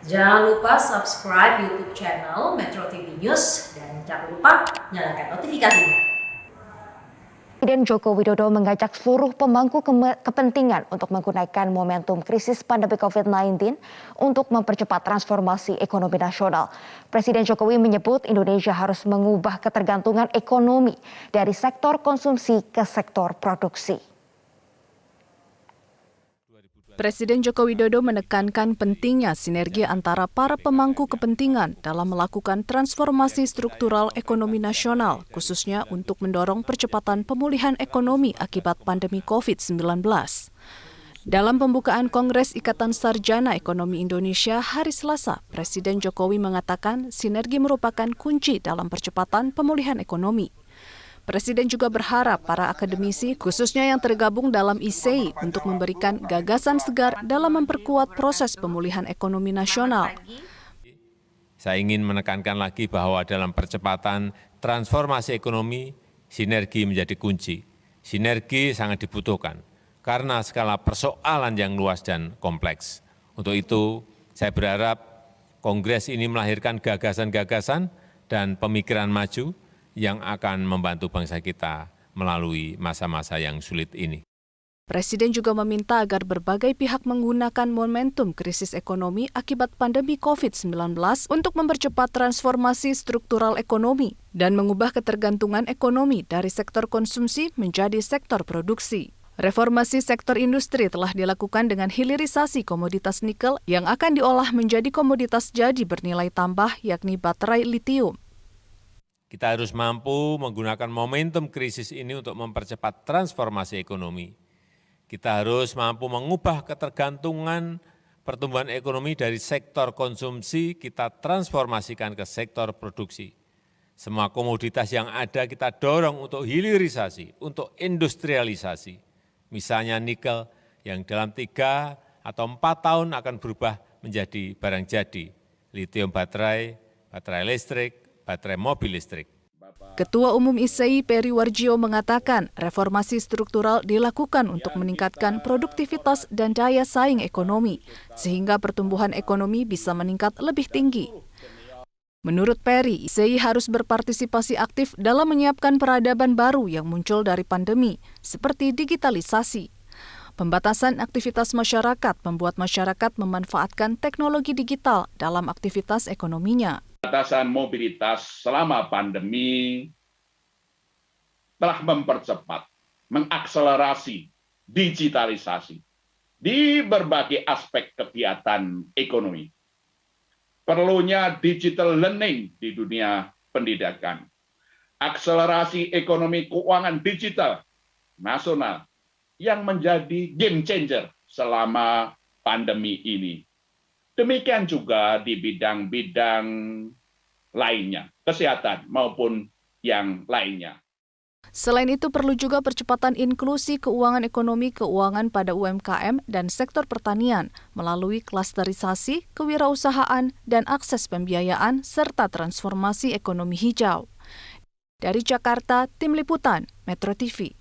Jangan lupa subscribe YouTube channel Metro TV News dan jangan lupa nyalakan notifikasinya. Presiden Joko Widodo mengajak seluruh pemangku kepentingan untuk menggunakan momentum krisis pandemi COVID-19 untuk mempercepat transformasi ekonomi nasional. Presiden Jokowi menyebut Indonesia harus mengubah ketergantungan ekonomi dari sektor konsumsi ke sektor produksi. Presiden Joko Widodo menekankan pentingnya sinergi antara para pemangku kepentingan dalam melakukan transformasi struktural ekonomi nasional, khususnya untuk mendorong percepatan pemulihan ekonomi akibat pandemi COVID-19. Dalam pembukaan Kongres Ikatan Sarjana Ekonomi Indonesia hari Selasa, Presiden Jokowi mengatakan sinergi merupakan kunci dalam percepatan pemulihan ekonomi. Presiden juga berharap para akademisi, khususnya yang tergabung dalam ISEI, untuk memberikan gagasan segar dalam memperkuat proses pemulihan ekonomi nasional. Saya ingin menekankan lagi bahwa dalam percepatan transformasi ekonomi, sinergi menjadi kunci. Sinergi sangat dibutuhkan karena skala persoalan yang luas dan kompleks. Untuk itu, saya berharap Kongres ini melahirkan gagasan-gagasan dan pemikiran maju yang akan membantu bangsa kita melalui masa-masa yang sulit ini. Presiden juga meminta agar berbagai pihak menggunakan momentum krisis ekonomi akibat pandemi COVID-19 untuk mempercepat transformasi struktural ekonomi dan mengubah ketergantungan ekonomi dari sektor konsumsi menjadi sektor produksi. Reformasi sektor industri telah dilakukan dengan hilirisasi komoditas nikel yang akan diolah menjadi komoditas jadi bernilai tambah, yakni baterai litium. Kita harus mampu menggunakan momentum krisis ini untuk mempercepat transformasi ekonomi. Kita harus mampu mengubah ketergantungan pertumbuhan ekonomi dari sektor konsumsi, kita transformasikan ke sektor produksi. Semua komoditas yang ada kita dorong untuk hilirisasi, untuk industrialisasi. Misalnya nikel yang dalam 3 atau 4 tahun akan berubah menjadi barang jadi. Litium baterai, baterai listrik, baterai mobil listrik. Ketua Umum ISEI Peri Warjio mengatakan reformasi struktural dilakukan untuk meningkatkan produktivitas dan daya saing ekonomi, sehingga pertumbuhan ekonomi bisa meningkat lebih tinggi. Menurut Peri, ISEI harus berpartisipasi aktif dalam menyiapkan peradaban baru yang muncul dari pandemi, seperti digitalisasi. Pembatasan aktivitas masyarakat membuat masyarakat memanfaatkan teknologi digital dalam aktivitas ekonominya. Pembatasan mobilitas selama pandemi telah mempercepat, mengakselerasi digitalisasi di berbagai aspek kegiatan ekonomi. Perlunya digital learning di dunia pendidikan, akselerasi ekonomi keuangan digital nasional yang menjadi game changer selama pandemi ini. Demikian juga di bidang-bidang lainnya, kesehatan maupun yang lainnya. Selain itu, perlu juga percepatan inklusi keuangan ekonomi keuangan pada UMKM dan sektor pertanian melalui klasterisasi, kewirausahaan, dan akses pembiayaan serta transformasi ekonomi hijau. Dari Jakarta, Tim Liputan, Metro TV.